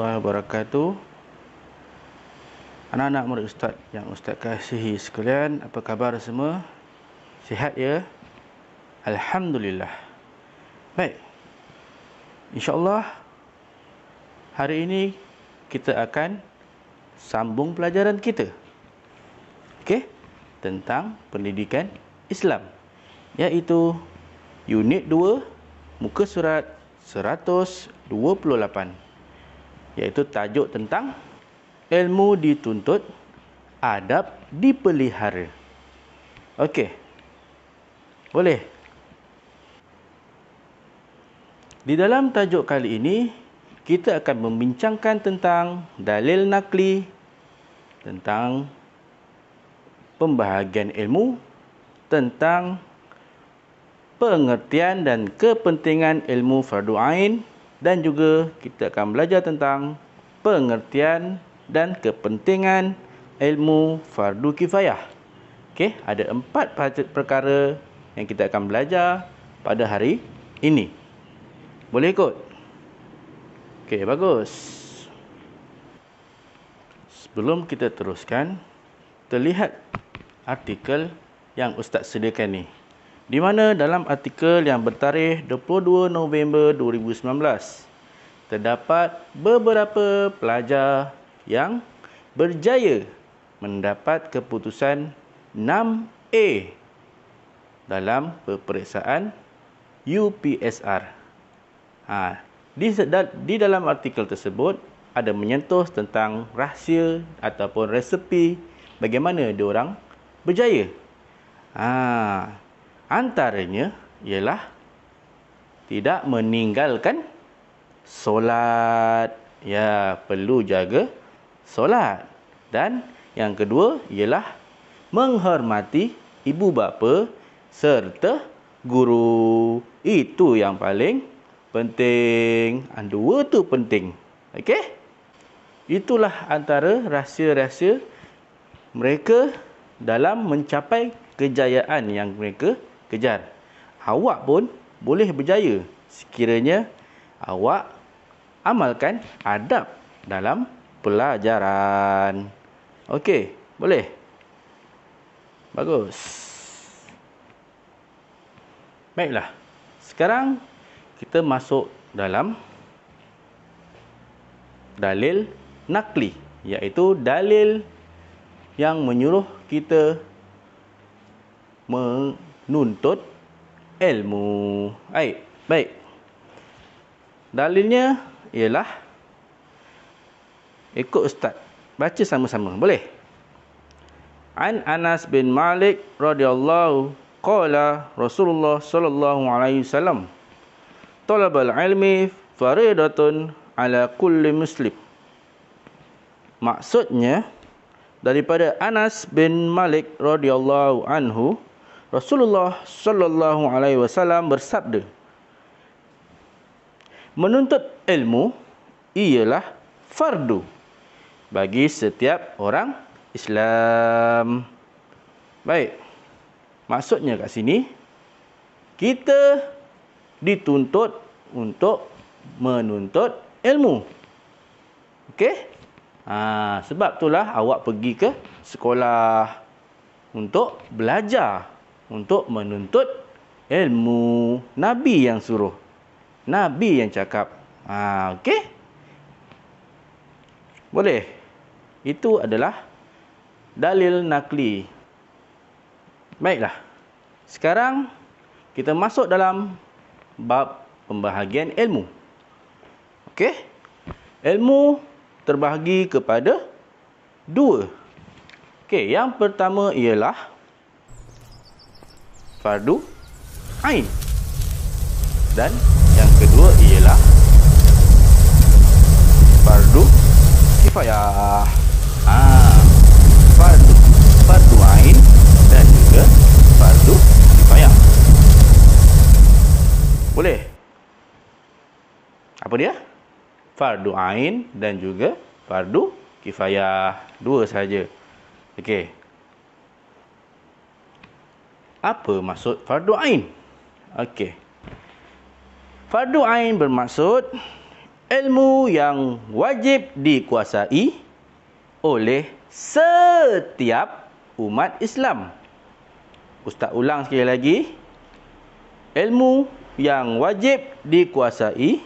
warahmatullahi wabarakatuh. Anak-anak murid Ustaz yang Ustaz kasihi sekalian, apa khabar semua? Sihat ya? Alhamdulillah. Baik, InsyaAllah hari ini kita akan sambung pelajaran kita, okey, tentang pendidikan Islam, iaitu unit 2, muka surat 128, iaitu tajuk tentang ilmu dituntut, adab dipelihara. Okey, boleh. Di dalam tajuk kali ini, kita akan membincangkan tentang dalil nakli, tentang pembahagian ilmu, tentang pengertian dan kepentingan ilmu fardu ain, dan juga kita akan belajar tentang pengertian dan kepentingan ilmu fardu kifayah. Okey, ada 4 perkara yang kita akan belajar pada hari ini. Boleh ikut? Okey, bagus. Sebelum kita teruskan, terlihat artikel yang Ustaz sediakan ni, di mana dalam artikel yang bertarikh 22 November 2019 terdapat beberapa pelajar yang berjaya mendapat keputusan 6A dalam peperiksaan UPSR. Di dalam artikel tersebut ada menyentuh tentang rahsia ataupun resepi bagaimana diorang berjaya. Antaranya ialah tidak meninggalkan solat. Ya, perlu jaga solat. Dan yang kedua ialah menghormati ibu bapa serta guru. Itu yang paling penting. Dua tu penting. Okey? Itulah antara rahsia-rahsia mereka dalam mencapai kejayaan yang mereka kejar. Awak pun boleh berjaya sekiranya awak amalkan adab dalam pelajaran. Okey, boleh? Bagus. Baiklah. Sekarang kita masuk dalam dalil nakli, iaitu dalil yang menyuruh kita menuntut ilmu. Baik. Dalilnya ialah, ikut Ustaz baca sama-sama, boleh? An Anas bin Malik radhiyallahu qala Rasulullah sallallahu alaihi wasallam, talabul ilmi faridatun ala kulli muslim. Maksudnya, daripada Anas bin Malik radhiyallahu anhu, Rasulullah sallallahu alaihi wasallam bersabda, menuntut ilmu ialah fardu bagi setiap orang Islam. Baik. Maksudnya kat sini, kita dituntut untuk menuntut ilmu. Okey? Sebab itulah awak pergi ke sekolah untuk belajar, untuk menuntut ilmu. Nabi yang suruh. Nabi yang cakap. Okey? Boleh? Itu adalah dalil nakli. Baiklah. Sekarang kita masuk dalam bab pembahagian ilmu. Okey? Ilmu terbahagi kepada 2. Okey, yang pertama ialah fardu ain. Dan yang kedua ialah fardu kifayah. Fardu ain dan juga fardu kifayah. Boleh? Apa dia? Fardu ain dan juga fardu kifayah. 2 saja. Okey. Apa maksud fardu ain? Okey. Fardu ain bermaksud ilmu yang wajib dikuasai oleh setiap umat Islam. Ustaz ulang sekali lagi. Ilmu yang wajib dikuasai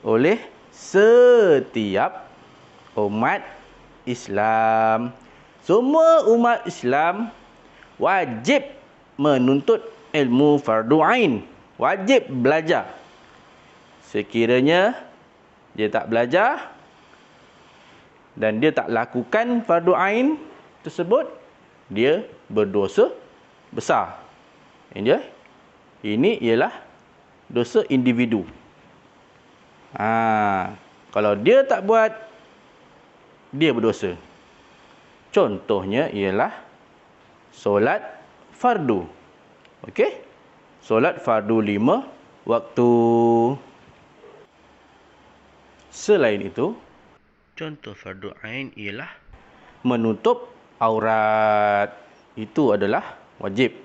oleh setiap umat Islam. Semua umat Islam wajib menuntut ilmu fardu ain. Wajib belajar. Sekiranya dia tak belajar dan dia tak lakukan fardu ain tersebut, dia berdosa besar. Ini ialah dosa individu. Kalau dia tak buat, dia berdosa. Contohnya ialah solat fardu. Okey? Solat fardu 5 waktu. Selain itu, contoh fardu ain ialah menutup aurat. Itu adalah wajib.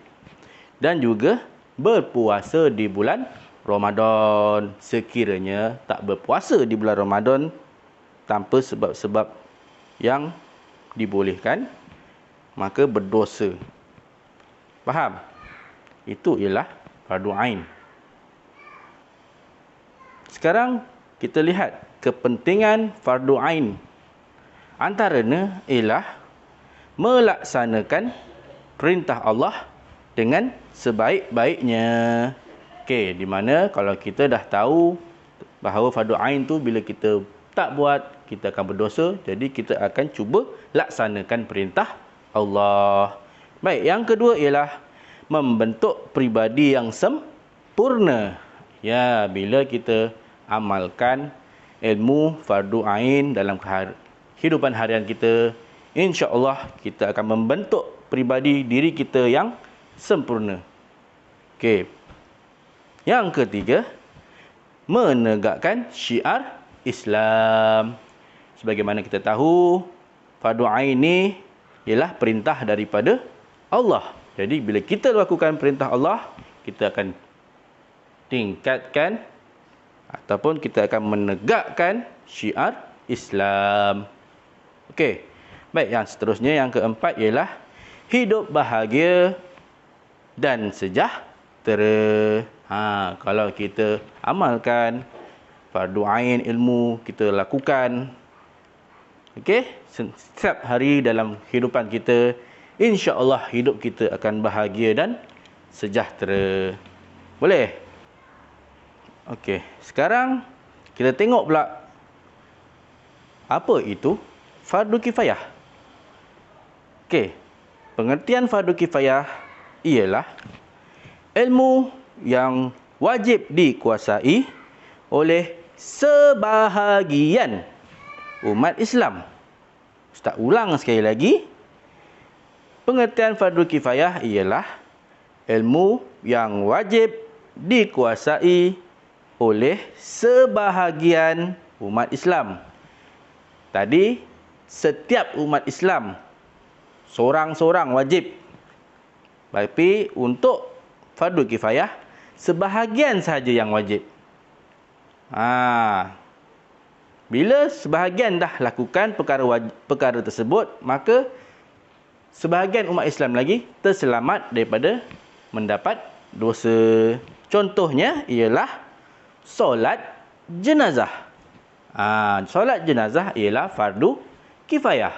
Dan juga berpuasa di bulan Ramadan. Sekiranya tak berpuasa di bulan Ramadan tanpa sebab-sebab yang dibolehkan, maka berdosa. Faham? Itu ialah fardu ain. Sekarang kita lihat kepentingan fardu ain. Antaranya ialah melaksanakan perintah Allah dengan sebaik-baiknya. Okey, di mana kalau kita dah tahu bahawa fardu ain tu bila kita tak buat, kita akan berdosa. Jadi kita akan cuba laksanakan perintah Allah. Baik, yang kedua ialah membentuk pribadi yang sempurna. Ya, bila kita amalkan ilmu fardu ain dalam kehidupan harian kita, insya-Allah kita akan membentuk pribadi diri kita yang sempurna. Okey. Yang ketiga, menegakkan syiar Islam. Sebagaimana kita tahu, fardu ain ni ialah perintah daripada Allah. Jadi bila kita lakukan perintah Allah, kita akan tingkatkan ataupun kita akan menegakkan syiar Islam. Okey. Baik, yang seterusnya, yang keempat ialah hidup bahagia dan sejahtera. Kalau kita amalkan fardu ain ilmu, kita lakukan, okey, setiap hari dalam kehidupan kita, insya-Allah hidup kita akan bahagia dan sejahtera. Boleh? Okey, sekarang kita tengok pula apa itu fardu kifayah. Okey, pengertian fardu kifayah ialah ilmu yang wajib dikuasai oleh sebahagian umat Islam. Ustaz ulang sekali lagi. Pengertian fardu kifayah ialah ilmu yang wajib dikuasai oleh sebahagian umat Islam. Tadi, setiap umat Islam, seorang-seorang wajib. Tapi untuk fardu kifayah, sebahagian sahaja yang wajib. Bila sebahagian dah lakukan perkara tersebut, maka sebahagian umat Islam lagi terselamat daripada mendapat dosa. Contohnya ialah solat jenazah. Solat jenazah ialah fardu kifayah,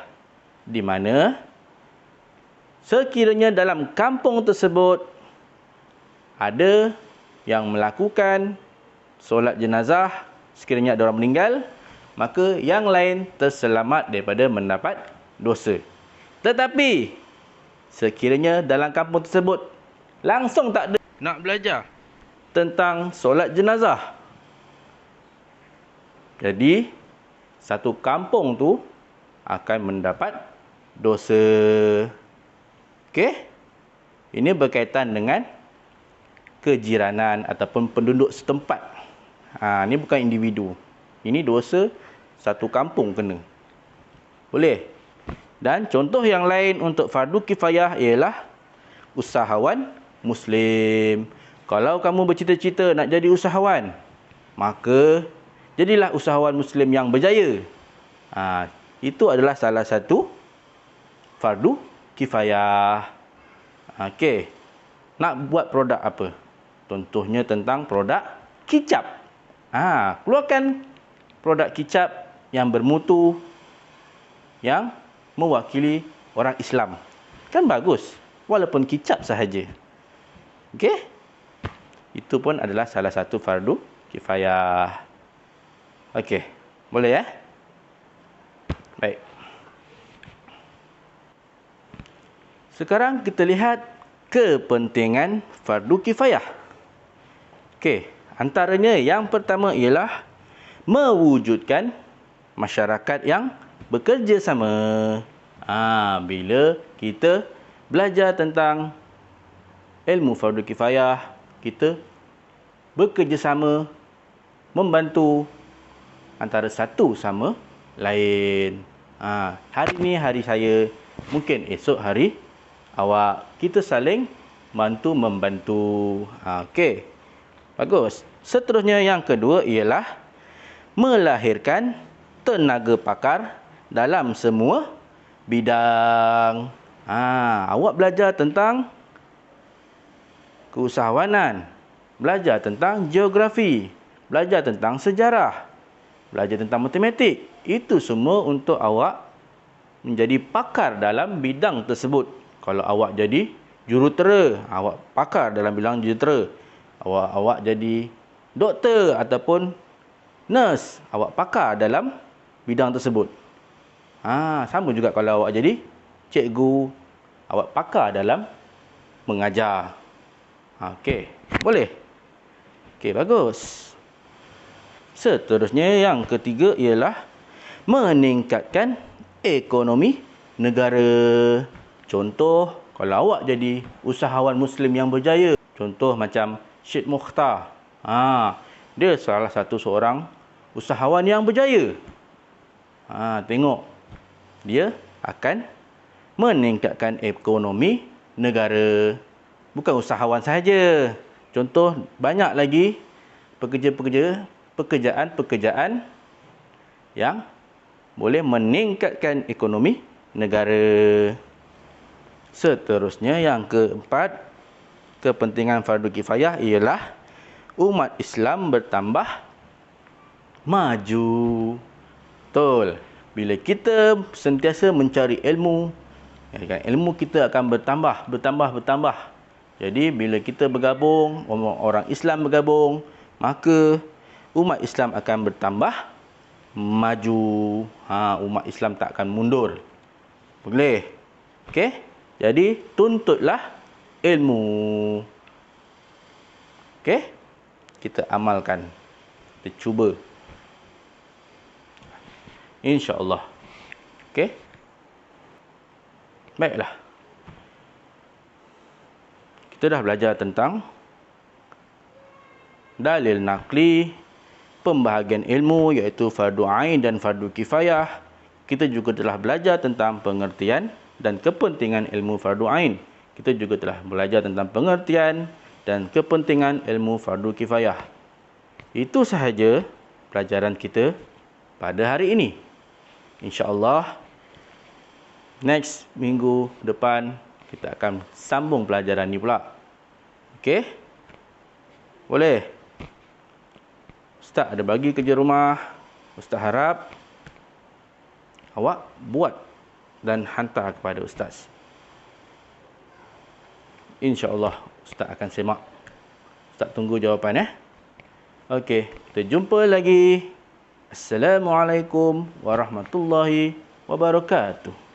di mana sekiranya dalam kampung tersebut ada yang melakukan solat jenazah, sekiranya ada orang meninggal, maka yang lain terselamat daripada mendapat dosa. Tetapi sekiranya dalam kampung tersebut langsung tak ada nak belajar tentang solat jenazah, jadi satu kampung tu akan mendapat dosa. Okey? Ini berkaitan dengan kejiranan ataupun penduduk setempat. Ini bukan individu. Ini dosa satu kampung kena. Boleh? Dan contoh yang lain untuk fardu kifayah ialah usahawan Muslim. Kalau kamu bercita-cita nak jadi usahawan, maka Jadilah usahawan Muslim yang berjaya. Itu adalah salah satu fardu kifayah. Okey. Nak buat produk apa? Contohnya tentang produk kicap. Keluarkan produk kicap yang bermutu, yang mewakili orang Islam. Kan bagus, walaupun kicap sahaja. Okey? Itu pun adalah salah satu fardu kifayah. Okey, boleh ya? Baik. Sekarang kita lihat kepentingan fardu kifayah. Okey, antaranya yang pertama ialah mewujudkan masyarakat yang bekerja sama. Bila kita belajar tentang ilmu fardu kifayah, kita bekerjasama, membantu antara satu sama lain. Hari ni hari saya, mungkin esok hari awak. Kita saling bantu-membantu. Okey. Bagus. Seterusnya yang kedua ialah melahirkan tenaga pakar dalam semua bidang. Awak belajar tentang keusahawanan, belajar tentang geografi, belajar tentang sejarah, belajar tentang matematik. Itu semua untuk awak menjadi pakar dalam bidang tersebut. Kalau awak jadi jurutera, awak pakar dalam bidang jurutera. Awak jadi doktor ataupun nurse, awak pakar dalam bidang tersebut. Sama juga kalau awak jadi cikgu, awak pakar dalam mengajar. Okey, boleh? Okey, bagus. Seterusnya yang ketiga ialah meningkatkan ekonomi negara. Contoh, kalau awak jadi usahawan Muslim yang berjaya, contoh macam Syed Mukhtar. Dia salah satu seorang usahawan yang berjaya. Tengok, dia akan meningkatkan ekonomi negara. Bukan usahawan sahaja. Contoh, banyak lagi pekerjaan-pekerjaan yang boleh meningkatkan ekonomi negara. Seterusnya yang keempat, kepentingan fardu kifayah ialah umat Islam bertambah maju. Betul. Bila kita sentiasa mencari ilmu, ilmu kita akan bertambah. Jadi bila kita bergabung, orang Islam bergabung, maka umat Islam akan bertambah maju. Umat Islam tak akan mundur. Boleh? Okey? Jadi tuntutlah ilmu. Okey? Kita amalkan. Kita cuba. InsyaAllah. Okey? Baiklah. Kita dah belajar tentang dalil naqli, pembahagian ilmu iaitu fardu ain dan fardu kifayah. Kita juga telah belajar tentang pengertian dan kepentingan ilmu fardu ain. Kita juga telah belajar tentang pengertian dan kepentingan ilmu fardu kifayah. Itu sahaja pelajaran kita pada hari ini. InsyaAllah, next minggu depan kita akan sambung pelajaran ni pula. Okey? Boleh? Ustaz ada bagi kerja rumah. Ustaz harap awak buat dan hantar kepada Ustaz. InsyaAllah Ustaz akan semak. Ustaz tunggu jawapan. Okey, kita jumpa lagi. Assalamualaikum warahmatullahi wabarakatuh.